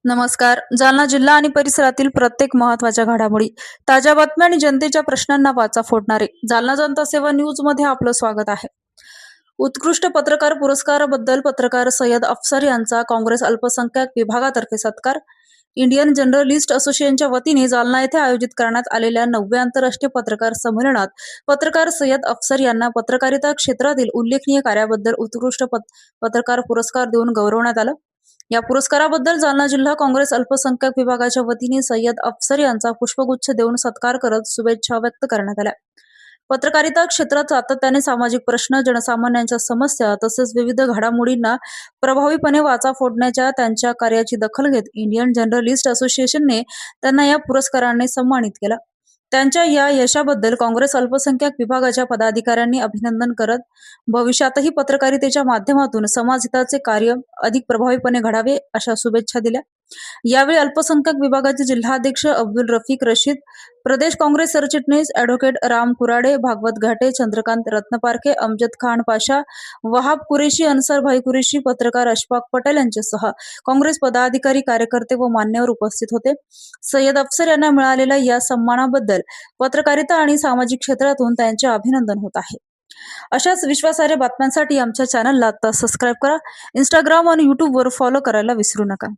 नमस्कार. जालना जिल्हा आणि परिसरातील प्रत्येक महत्त्वाच्या घडामोडी, ताज्या बातम्या आणि जनतेच्या प्रश्नांना वाचा फोडणारे जालना जनता सेवा न्यूज मध्ये आपलं स्वागत आहे. उत्कृष्ट पत्रकार पुरस्काराबद्दल पत्रकार सय्यद अफसर यांचा काँग्रेस अल्पसंख्याक विभागातर्फे सत्कार. इंडियन जर्नलिस्ट असोसिएशनच्या वतीने जालना येथे आयोजित करण्यात आलेल्या 9व्या आंतरराष्ट्रीय पत्रकार संमेलनात पत्रकार सय्यद अफसर यांना पत्रकारिता क्षेत्रातील उल्लेखनीय कार्याबद्दल उत्कृष्ट पत्रकार पुरस्कार देऊन गौरवण्यात आलं. या पुरस्काराबद्दल जालना जिल्हा काँग्रेस अल्पसंख्याक विभागाच्या वतीने सय्यद अफसर यांचा पुष्पगुच्छ देऊन सत्कार करत शुभेच्छा व्यक्त करण्यात आल्या. पत्रकारिता क्षेत्रात सातत्याने सामाजिक प्रश्न, जनसामान्यांच्या समस्या तसेच विविध घडामोडींना प्रभावीपणे वाचा फोडण्याच्या त्यांच्या कार्याची दखल घेत इंडियन जर्नलिस्ट असोसिएशनने त्यांना या पुरस्काराने सन्मानित केलं. त्यांच्या या यशाबद्दल काँग्रेस अल्पसंख्याक विभागाच्या पदाधिकाऱ्यांनी अभिनंदन करत भविष्यातही पत्रकारितेच्या माध्यमातून समाजहिताचे कार्य अधिक प्रभावीपणे घडावे अशा शुभेच्छा दिल्या. यावेळी अल्पसंख्याक विभागाचे जिल्हाध्यक्ष अब्दुल रफिक रशीद, प्रदेश काँग्रेस सरचिटणीस ॲडव्होकेट राम कुराडे, भागवत घाटे, चंद्रकांत रत्नपारखे, अमजद खान पाशा, वहाब कुरेशी, अन्सर भाई कुरेशी, पत्रकार अशफाक पटेल यांच्यासह काँग्रेस पदाधिकारी, कार्यकर्ते व मान्यवर उपस्थित होते. सय्यद अफसर यांना मिळालेल्या या सन्मानाबद्दल पत्रकारिता आणि सामाजिक क्षेत्रातून त्यांचे अभिनंदन होत आहे. अशाच विश्वासार्ह बातम्यांसाठी आमच्या चॅनलला आता सबस्क्राईब करा. इंस्टाग्राम आणि यूट्यूबवर फॉलो करायला विसरू नका.